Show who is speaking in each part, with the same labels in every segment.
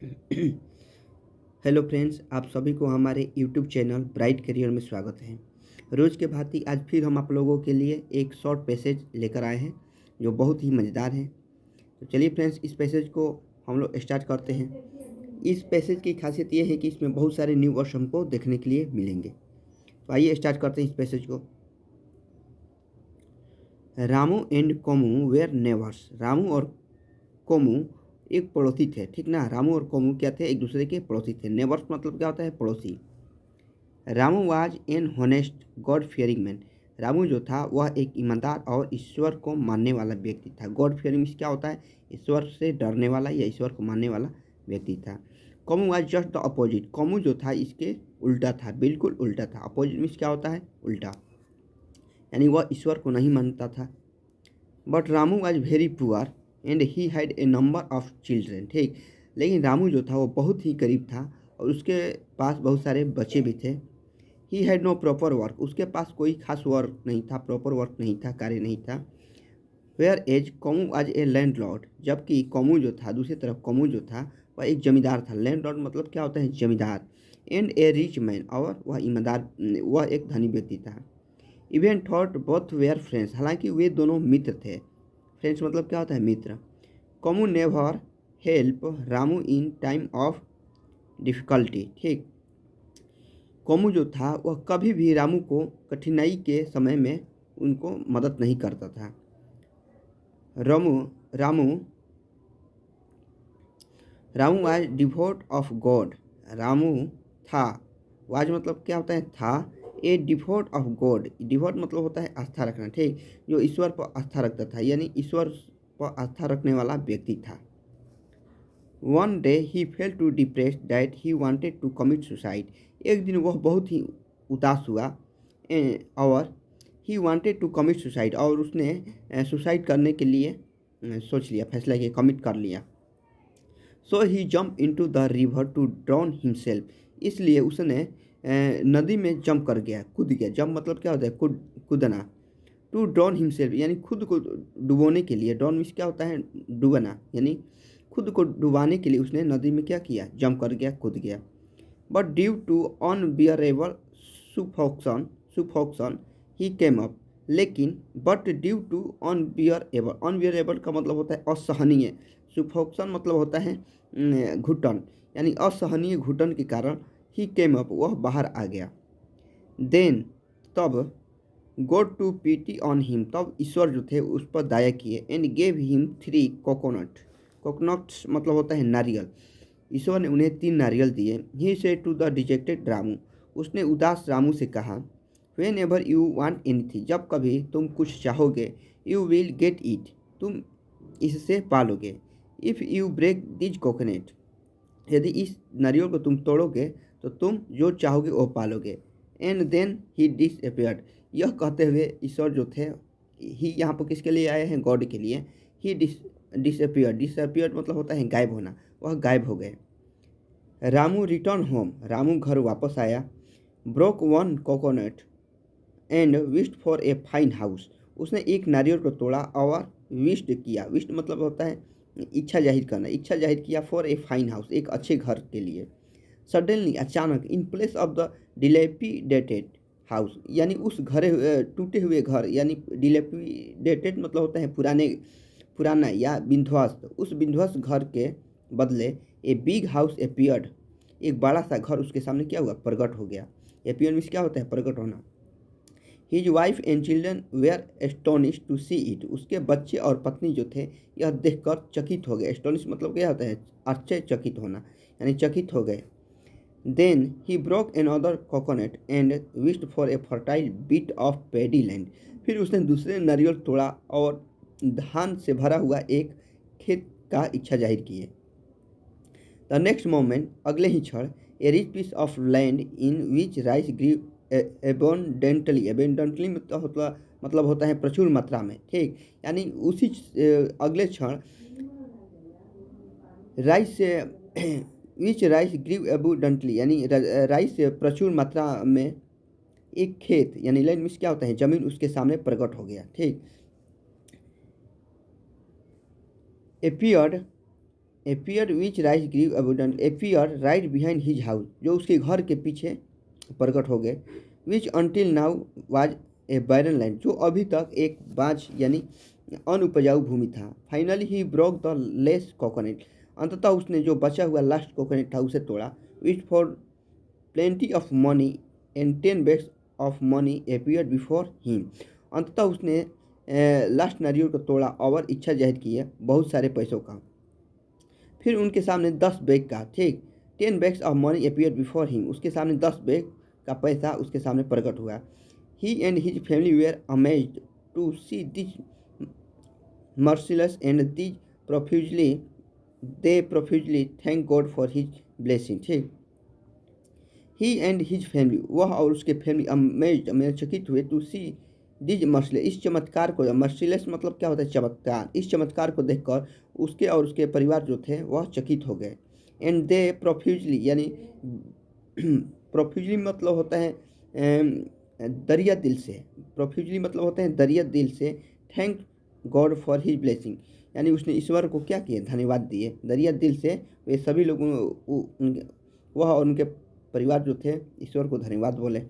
Speaker 1: Hello friends, आप सभी को हमारे यूट्यूब चैनल ब्राइट करियर में स्वागत है। रोज़ के भांति आज फिर हम आप लोगों के लिए एक शॉर्ट पैसेज लेकर आए हैं जो बहुत ही मज़ेदार है। तो चलिए फ्रेंड्स, इस पैसेज को हम लोग स्टार्ट करते हैं। इस पैसेज की खासियत ये है कि इसमें बहुत सारे न्यू वर्ड्स हमको देखने के लिए मिलेंगे। तो आइए स्टार्ट करते हैं इस पैसेज को। Ramu and Komu were neighbours. Ramu और कोमू एक पड़ोसी थे, ठीक ना। रामू और कोमू क्या थे? एक दूसरे के पड़ोसी थे। नेबर्स मतलब क्या होता है? पड़ोसी। Ramu was an honest God fearing man. Ramu जो था वह एक ईमानदार और ईश्वर को मानने वाला व्यक्ति था। गॉड फियरिंग मीन्स क्या होता है? ईश्वर से डरने वाला या ईश्वर को मानने वाला व्यक्ति था। कोमू वाज जस्ट द अपोजिट। कोमू जो था इसके उल्टा था, बिल्कुल उल्टा था। अपोजिट मीन्स क्या होता है? उल्टा, यानी वह ईश्वर को नहीं मानता था। But Ramu was very poor and he had a number of children. ठीक, लेकिन रामू जो था वो बहुत ही गरीब था और उसके पास बहुत सारे बच्चे भी थे। He had no proper work. उसके पास कोई खास वर्क नहीं था, प्रॉपर वर्क नहीं था, कार्य नहीं था। वेयर एज कोमू आज ए लैंड लॉर्ड। जबकि कोमू जो था, दूसरी तरफ कोमू जो था वह एक जमींदार था। लैंड लॉर्ड मतलब क्या होता है? जमींदार। एंड ए रिच मैन, और वह ईमानदार, वह एक धनी व्यक्ति था। Even thought both were friends. हालांकि वे दोनों मित्र थे। फ्रेंड्स मतलब क्या होता है? मित्र। Komu never help Ramu in time of difficulty. ठीक, कोमू जो था वह कभी भी रामू को कठिनाई के समय में उनको मदद नहीं करता था। Ramu Ramu Ramu was devote of God. Ramu था, वाज मतलब क्या होता है? था। ए डिवोट ऑफ गॉड। डिवोट मतलब होता है आस्था रखना। ठीक, जो ईश्वर पर आस्था रखता था, यानी ईश्वर पर आस्था रखने वाला व्यक्ति था। One day he fell to depress that he wanted to commit suicide. एक दिन वह बहुत ही उदास हुआ और he wanted to commit suicide, और उसने सुसाइड करने के लिए सोच लिया, फैसला किया, कमिट कर लिया। So he jump into the river to drown himself. इसलिए उसने नदी में जंप कर गया, कूद गया। जंप मतलब क्या होता है? कूदना। टू ड्राउन हिमसेल्फ यानी खुद को डुबोने के लिए। ड्राउन मीन्स क्या होता है? डूबना, यानी खुद को डुबाने के लिए उसने नदी में क्या किया? जंप कर गया, कूद गया। But due to unbearable suffocation suffocation he came up. लेकिन but due to unbearable, unbearable का मतलब होता है असहनीय। सुफोक्शन मतलब होता है घुटन, यानी असहनीय घुटन के कारण ही केम अप, वह बाहर आ गया। देन, तब, God to pity on him, तब ईश्वर जो थे उस पर दया किए। And gave him 3 coconut. Coconuts मतलब होता है नारियल। ईश्वर ने उन्हें 3 नारियल दिए। He said to the dejected Ramu. उसने उदास रामू से कहा, whenever you want anything, जब कभी तुम कुछ चाहोगे, यू विल गेट इट, तुम इससे पालोगे। If you break this coconut, यदि इस नारियल को तुम तोड़ोगे तो तुम जो चाहोगे वो पालोगे। And then he disappeared. यह कहते हुए ईश्वर जो थे, ही यहाँ पर किसके लिए आए हैं? गॉड के लिए। ही डिसअपियर्ड। डिसअपियर्ड मतलब होता है गायब होना, वह गायब हो गए। Ramu return home. रामू घर वापस आया। Broke one coconut and wished for a fine house. उसने एक नारियल को तोड़ा और विश्ड किया। विश्ड मतलब होता है इच्छा जाहिर करना। इच्छा जाहिर किया फॉर ए फाइन हाउस, एक अच्छे घर के लिए। सडनली, अचानक, in place of the dilapidated house, यानी उस टूटे हुए घर, यानी डिलेपिडेटेड मतलब होता है पुराना या विध्वस्त। उस विध्वस्त घर के बदले ए बिग हाउस अपीयर्ड। एक बड़ा सा घर उसके सामने क्या हुआ? प्रकट हो गया। अपीयर मीन्स क्या होता है? प्रकट होना। His wife and children were astonish to see it. उसके बच्चे और पत्नी जो थे यह देखकर चकित हो गए। एस्टोनिश मतलब क्या होता है? आश्चर्यचकित होना, यानी चकित हो गए। Then he broke another coconut and wished for a fertile bit of paddy land. फिर उसने दूसरे नारियल तोड़ा और धान से भरा हुआ एक खेत का इच्छा जाहिर किए। द नेक्स्ट मोमेंट, अगले ही क्षण, a rich piece of land in which rice grew abundantly. Abundantly मतलब होता है प्रचुर मात्रा में। ठीक, यानी उसी अगले क्षण राइस से विच राइस ग्रीव एबुडेंटली, यानी राइस से प्रचुर मात्रा में एक खेत, यानी लैंड मीन्स क्या होता है? जमीन, उसके सामने प्रकट हो गया। ठीक, appeared appear which rice grew abundant appear right behind his house, जो उसके घर के पीछे प्रकट हो गए। Which until now was a barren land, जो अभी तक एक बाँझ यानी अनुपजाऊ भूमि था। Finally he broke the last coconut, अंततः उसने जो बचा हुआ लास्ट कोकोनट था उसे तोड़ा। Which for plenty of money and 10 bags of money appeared before him, अंततः उसने लास्ट नारियल को तोड़ा और इच्छा जाहिर की है बहुत सारे पैसों का। फिर उनके सामने 10 बैग का, ठीक, 10 bags of money appeared before him, उसके सामने 10 बैग का पैसा उसके सामने प्रकट हुआ। He and his family were amazed to see this marvellous and this profusely they profusely thank God for his blessing, ठीक। ही एंड हिज फैमिली, वह और उसके फैमिली अमेज्ड में चकित हुए टू सी दिज मर्सिलस, इस चमत्कार को, मर्सिलस मतलब क्या होता है चमत्कार, इस चमत्कार को देखकर उसके और उसके परिवार जो थे वह चकित हो गए। एंड दे प्रोफ्यूजली यानी प्रोफ्यूजली मतलब होता है दरिया दिल से, प्रोफ्यूजली मतलब होते हैं दरिया दिल से, thank God for his blessing, यानी उसने ईश्वर को क्या किया, धन्यवाद दिए दरिया दिल से। वे सभी लोग वह और उनके परिवार जो थे ईश्वर को धन्यवाद बोले।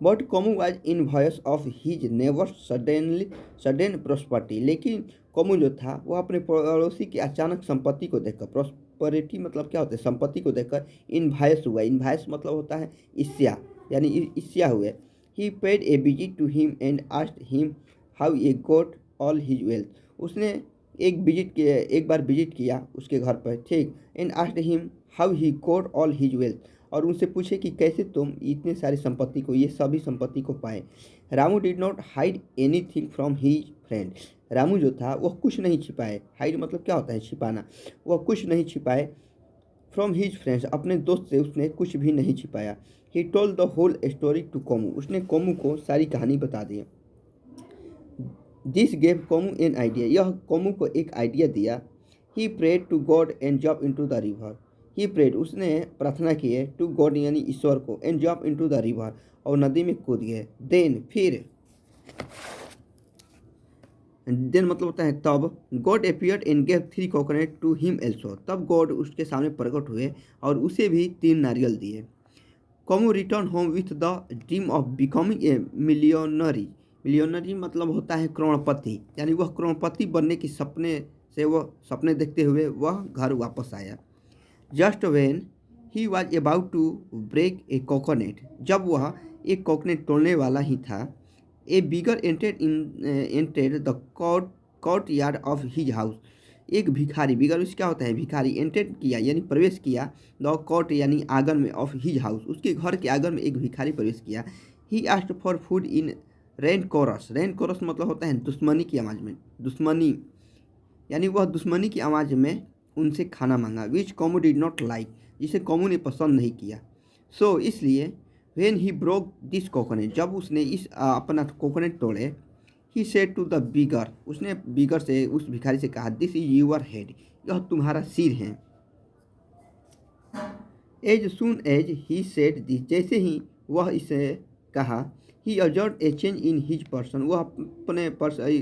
Speaker 1: But Komu was envious of his neighbour's sudden prosperity, लेकिन कोमू जो था वह अपने पड़ोसी की अचानक संपत्ति को देखकर, प्रॉस्पेरिटी मतलब क्या होता है संपत्ति को देखकर इन वॉयस हुआ। इन वॉयस मतलब होता है ईर्ष्या, यानी ईर्ष्या हुए। He paid a visit to him and asked him how he got all his wealth, उसने एक बार विजिट किया उसके घर पर, ठीक। And asked him how he got all his wealth, और उनसे पूछे कि कैसे तुम इतने सारी संपत्ति को, ये सभी संपत्ति को पाए। Ramu did not hide anything from his friend, Ramu जो था वह कुछ नहीं छिपाए, हाइड मतलब क्या होता है छिपाना, वह कुछ नहीं छिपाए फ्रॉम हिज फ्रेंड्स, अपने दोस्त से उसने कुछ भी नहीं छिपाया। He told the whole story to Komu, उसने कोमू को सारी कहानी बता दी। This gave Komu an idea, यह कोमू को एक आइडिया दिया। He prayed to God and jump into the river, he prayed उसने प्रार्थना की है टू गॉड यानी ईश्वर को, and jump into the river और नदी में कूद गए। देन मतलब होता है तब, God appeared and gave 3 coconut to him also, तब गॉड उसके सामने प्रकट हुए और उसे भी 3 नारियल दिए। Komu return home with the dream of becoming a millionaire, millionaire मतलब होता है करोड़पति, यानी वह करोड़पति बनने के सपने से वह सपने देखते हुए वह घर वापस आया। Just when he was about to break a coconut, जब वह एक कोकोनट तोड़ने वाला ही था, a beggar entered the courtyard of his house, एक भिखारी, बिगर क्या होता है भिखारी, एंटेड किया यानी प्रवेश किया, द कोर्ट यानी आंगन में ऑफ हिज हाउस, उसके घर के आंगन में एक भिखारी प्रवेश किया। He asked for food in rancorous, rancorous मतलब होता है दुश्मनी की आवाज़ में, दुश्मनी यानी वह दुश्मनी की आवाज़ में उनसे खाना मांगा। Which Komu did not like, जिसे कोमू ने पसंद नहीं किया। सो इसलिए when he broke this coconut, जब उसने इस अपना कोकोनट तोड़े, he said to the beggar, उसने बिगर से उस भिखारी से कहा दिस इज यूर हेड, यह तुम्हारा सिर है। As soon as he said this, जैसे ही वह इसे कहा, he observe a change in his person, वह अपने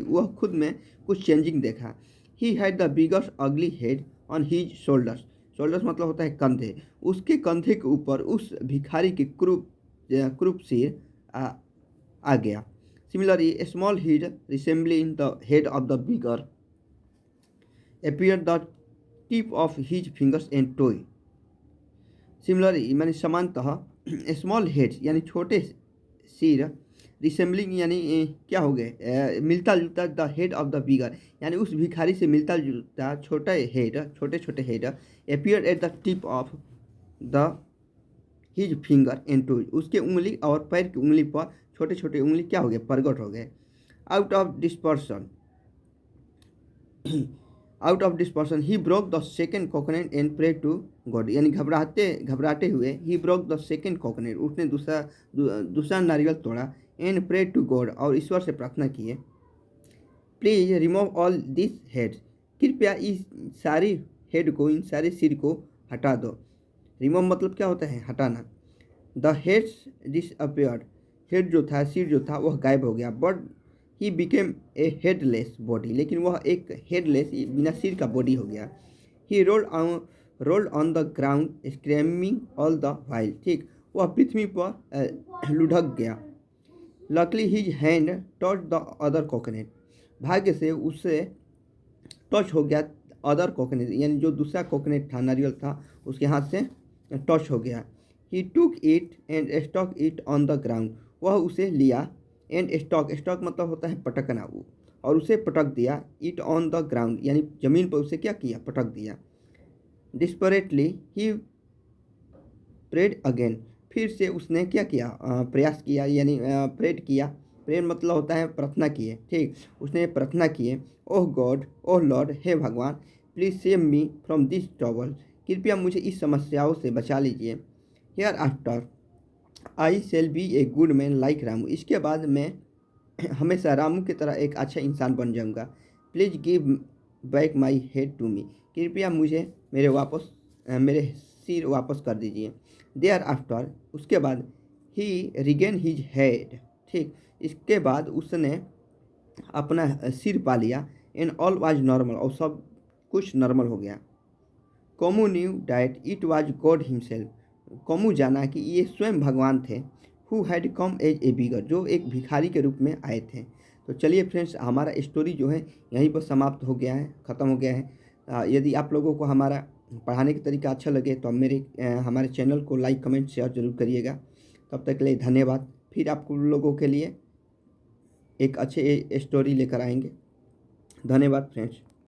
Speaker 1: वह खुद में कुछ चेंजिंग देखा। He had the biggest ugly head on his shoulders, shoulders मतलब होता है कंधे, उसके कंधे के ऊपर उस भिखारी के क्रूप सिर आ गया। Similarly a small head resembling the head of the beggar appeared the tip of his fingers and toe. Similarly यानी समानतः, स्मॉल हेड यानी छोटे सिर, रिसेंबलिंग यानी क्या हो गए मिलता जुलता, द हेड ऑफ द बिगर यानी उस भिखारी से मिलता जुलता छोटे छोटे head appear at the tip of the his finger and toes, उसके उंगली और पैर की उंगली पर छोटे छोटे उंगली क्या हो गए प्रकट हो गए। Out of dispersion he broke the second coconut and pray to God, यानी घबराते हुए he broke the second coconut, उसने दूसरा नारियल तोड़ा, एंड प्रे टू गॉड और ईश्वर से प्रार्थना किए, please remove all this head, कृपया इस सारी हेड को, इन सारे सिर को हटा दो। रिमूव मतलब क्या होता है हटाना। द हेड्स डिसअपियर्ड, हेड जो था सिर जो था वह गायब हो गया। But he became a headless body, लेकिन वह एक हेडलेस बिना सिर का बॉडी हो गया। He rolled on the ground screaming all the while. ठीक, वह पृथ्वी पर लुढ़क गया। Luckily his hand touch the other coconut. भाग्य से उससे टच हो गया अदर कोकोनट, यानी जो दूसरा कोकोनट था, नारियल था, उसके हाथ से टच हो गया। He took it and struck it on the ground. वह उसे लिया एंड स्टॉक मतलब होता है पटकना, और उसे पटक दिया। इट ऑन द ग्राउंड यानी जमीन पर उसे क्या किया, पटक दिया। Desperately he prayed again. फिर से उसने क्या किया, प्रयास किया, यानी प्रेड किया। प्रेड मतलब होता है प्रार्थना किए। ठीक, उसने प्रार्थना किए। ओह गॉड, ओह लॉर्ड, हे भगवान, please save me from this trouble. कृपया मुझे इस समस्याओं से बचा लीजिए। Hereafter I shall be a good man like Ramu. इसके बाद मैं हमेशा रामू की तरह एक अच्छा इंसान बन जाऊंगा। Please give back my head to me. कृपया मुझे मेरे सिर वापस कर दीजिए। देयर आफ्टर, उसके बाद ही रिगेन हिज हेड। ठीक, इसके बाद उसने अपना सिर पा लिया। एंड ऑल वाज नॉर्मल, और सब कुछ नॉर्मल हो गया। Komu knew that it was God himself. Komu जाना कि ये स्वयं भगवान थे। Who had come as a beggar, जो एक भिखारी के रूप में आए थे। तो चलिए फ्रेंड्स, हमारा स्टोरी जो है यहीं पर समाप्त हो गया है, ख़त्म हो गया है। यदि आप लोगों को हमारा पढ़ाने का तरीका अच्छा लगे तो हमारे चैनल को लाइक कमेंट शेयर जरूर करिएगा। तब तक के लिए धन्यवाद। फिर आप लोगों के लिए एक अच्छे स्टोरी लेकर आएंगे। धन्यवाद फ्रेंड्स।